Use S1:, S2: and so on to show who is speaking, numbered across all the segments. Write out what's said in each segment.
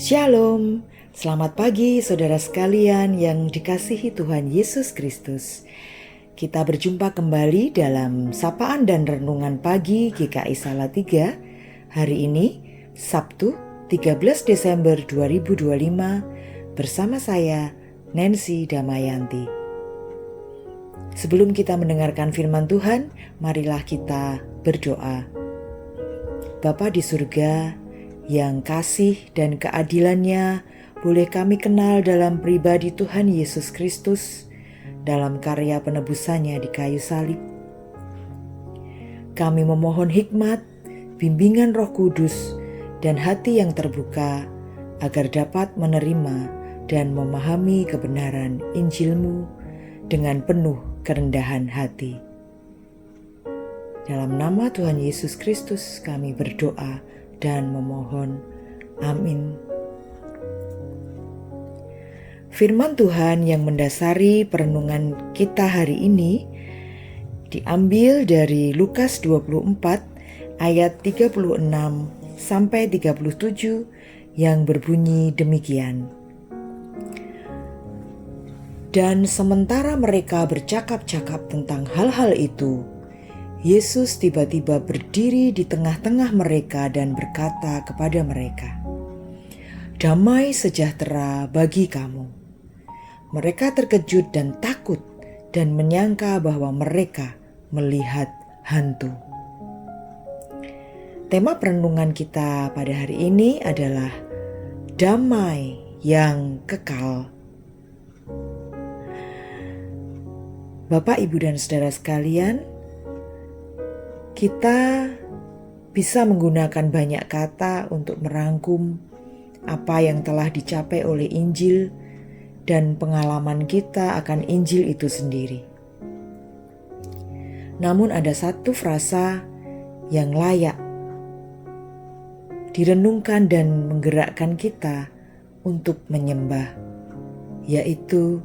S1: Shalom, selamat pagi saudara sekalian yang dikasihi Tuhan Yesus Kristus. Kita berjumpa kembali dalam Sapaan dan Renungan Pagi GKI Salatiga. Hari ini, Sabtu 13 Desember 2025, bersama saya, Nancy Damayanti. Sebelum kita mendengarkan firman Tuhan, marilah kita berdoa. Bapa di surga, yang kasih dan keadilannya boleh kami kenal dalam pribadi Tuhan Yesus Kristus, dalam karya penebusannya di kayu salib. Kami memohon hikmat, bimbingan Roh Kudus, dan hati yang terbuka agar dapat menerima dan memahami kebenaran Injil-Mu dengan penuh kerendahan hati. Dalam nama Tuhan Yesus Kristus kami berdoa dan memohon. Amin. Firman Tuhan yang mendasari perenungan kita hari ini diambil dari Lukas 24 ayat 36 sampai 37 yang berbunyi demikian. Dan sementara mereka bercakap-cakap tentang hal-hal itu, Yesus tiba-tiba berdiri di tengah-tengah mereka dan berkata kepada mereka, "Damai sejahtera bagi kamu." Mereka terkejut dan takut dan menyangka bahwa mereka melihat hantu. Tema perenungan kita pada hari ini adalah damai yang kekal. Bapak, Ibu, dan saudara sekalian, kita bisa menggunakan banyak kata untuk merangkum apa yang telah dicapai oleh Injil dan pengalaman kita akan Injil itu sendiri. Namun ada satu frasa yang layak direnungkan dan menggerakkan kita untuk menyembah, yaitu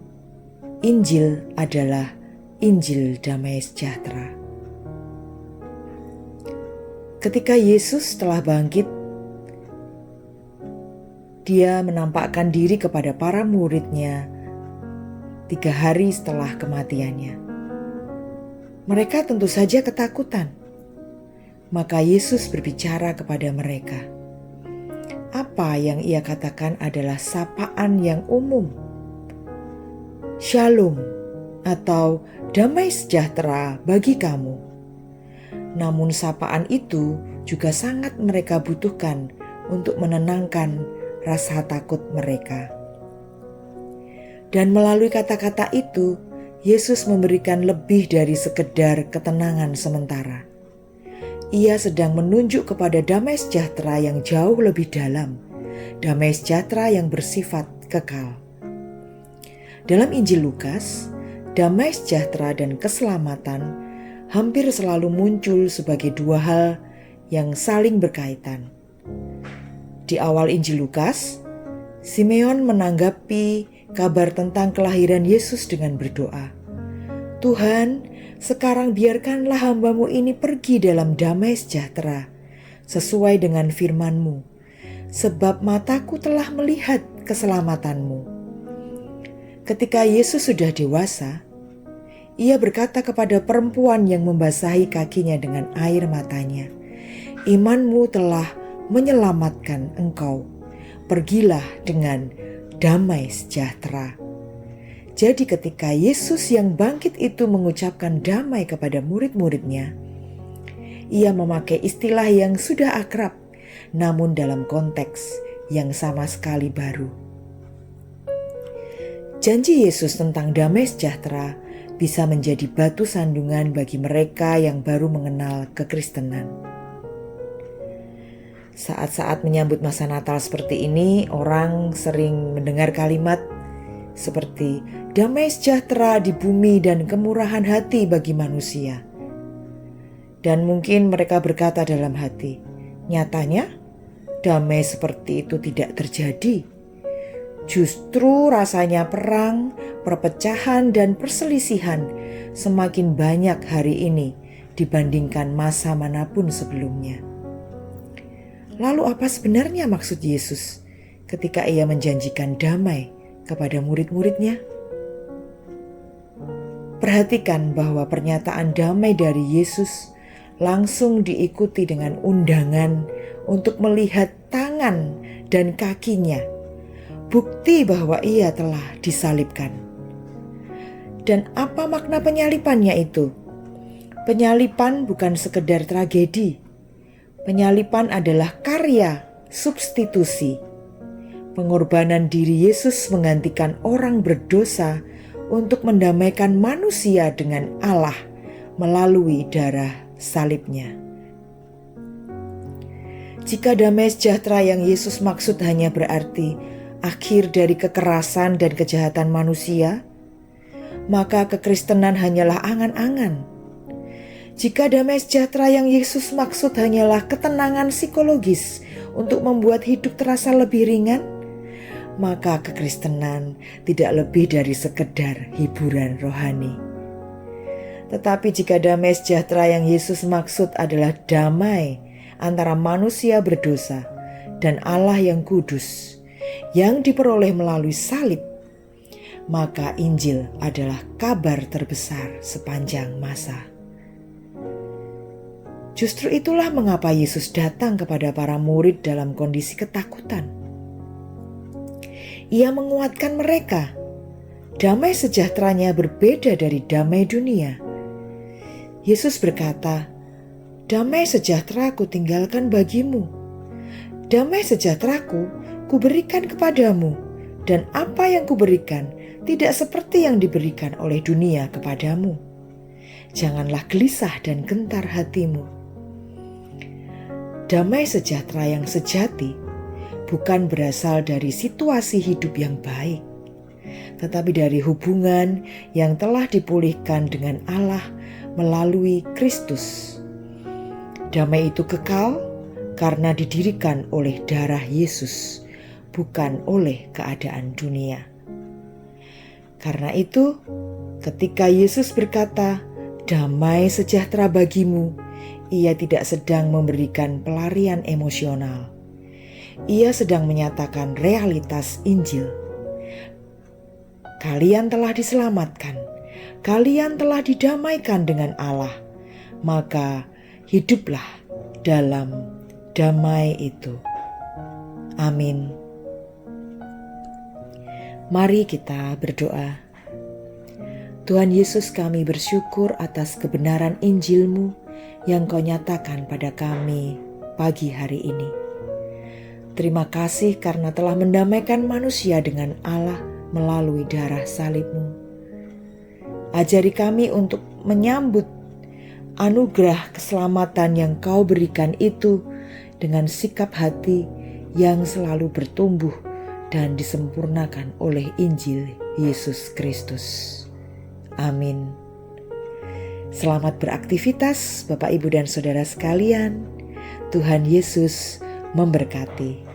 S1: Injil adalah Injil damai sejahtera. Ketika Yesus telah bangkit, Dia menampakkan diri kepada para murid-Nya 3 hari setelah kematiannya. Mereka tentu saja ketakutan. Maka Yesus berbicara kepada mereka. Apa yang Ia katakan adalah sapaan yang umum. Shalom atau damai sejahtera bagi kamu. Namun sapaan itu juga sangat mereka butuhkan untuk menenangkan rasa takut mereka. Dan melalui kata-kata itu, Yesus memberikan lebih dari sekedar ketenangan sementara. Ia sedang menunjuk kepada damai sejahtera yang jauh lebih dalam, damai sejahtera yang bersifat kekal. Dalam Injil Lukas, damai sejahtera dan keselamatan hampir selalu muncul sebagai dua hal yang saling berkaitan. Di awal Injil Lukas, Simeon menanggapi kabar tentang kelahiran Yesus dengan berdoa, "Tuhan, sekarang biarkanlah hamba-Mu ini pergi dalam damai sejahtera, sesuai dengan firman-Mu, sebab mataku telah melihat keselamatan-Mu." Ketika Yesus sudah dewasa, Ia berkata kepada perempuan yang membasahi kakinya dengan air matanya, "Iman-mu telah menyelamatkan engkau. Pergilah dengan damai sejahtera." Jadi ketika Yesus yang bangkit itu mengucapkan damai kepada murid-muridnya, Ia memakai istilah yang sudah akrab, namun dalam konteks yang sama sekali baru. Janji Yesus tentang damai sejahtera bisa menjadi batu sandungan bagi mereka yang baru mengenal kekristenan. Saat-saat menyambut masa Natal seperti ini, orang sering mendengar kalimat seperti damai sejahtera di bumi dan kemurahan hati bagi manusia. Dan mungkin mereka berkata dalam hati, nyatanya damai seperti itu tidak terjadi. Justru rasanya perang, perpecahan, dan perselisihan semakin banyak hari ini dibandingkan masa manapun sebelumnya. Lalu apa sebenarnya maksud Yesus ketika ia menjanjikan damai kepada murid-muridnya? Perhatikan bahwa pernyataan damai dari Yesus langsung diikuti dengan undangan untuk melihat tangan dan kakinya, bukti bahwa ia telah disalibkan. Dan apa makna penyalipannya itu? Penyalipan bukan sekedar tragedi. Penyalipan adalah karya substitusi. Pengorbanan diri Yesus menggantikan orang berdosa untuk mendamaikan manusia dengan Allah melalui darah salibnya. Jika damai sejahtera yang Yesus maksud hanya berarti akhir dari kekerasan dan kejahatan manusia, maka kekristenan hanyalah angan-angan. Jika damai sejahtera yang Yesus maksud hanyalah ketenangan psikologis untuk membuat hidup terasa lebih ringan, maka kekristenan tidak lebih dari sekedar hiburan rohani. Tetapi jika damai sejahtera yang Yesus maksud adalah damai antara manusia berdosa dan Allah yang kudus, yang diperoleh melalui salib, maka Injil adalah kabar terbesar sepanjang masa. Justru itulah mengapa Yesus datang kepada para murid dalam kondisi ketakutan. Ia menguatkan mereka. Damai sejahteranya berbeda dari damai dunia. Yesus berkata, "Damai sejahtera ku tinggalkan bagimu. Damai sejahteraku kuberikan kepadamu, dan apa yang kuberikan tidak seperti yang diberikan oleh dunia kepadamu. Janganlah gelisah dan gentar hatimu." Damai sejahtera yang sejati bukan berasal dari situasi hidup yang baik, tetapi dari hubungan yang telah dipulihkan dengan Allah melalui Kristus. Damai itu kekal karena didirikan oleh darah Yesus, bukan oleh keadaan dunia. Karena itu, ketika Yesus berkata, "Damai sejahtera bagimu," ia tidak sedang memberikan pelarian emosional. Ia sedang menyatakan realitas Injil. Kalian telah diselamatkan, kalian telah didamaikan dengan Allah, maka hiduplah dalam damai itu. Amin. Mari kita berdoa. Tuhan Yesus, kami bersyukur atas kebenaran Injil-Mu yang Kau nyatakan pada kami pagi hari ini. Terima kasih karena telah mendamaikan manusia dengan Allah melalui darah salib-Mu. Ajari kami untuk menyambut anugerah keselamatan yang Kau berikan itu dengan sikap hati yang selalu bertumbuh dan disempurnakan oleh Injil Yesus Kristus. Amin. Selamat beraktivitas Bapak, Ibu, dan Saudara sekalian. Tuhan Yesus memberkati.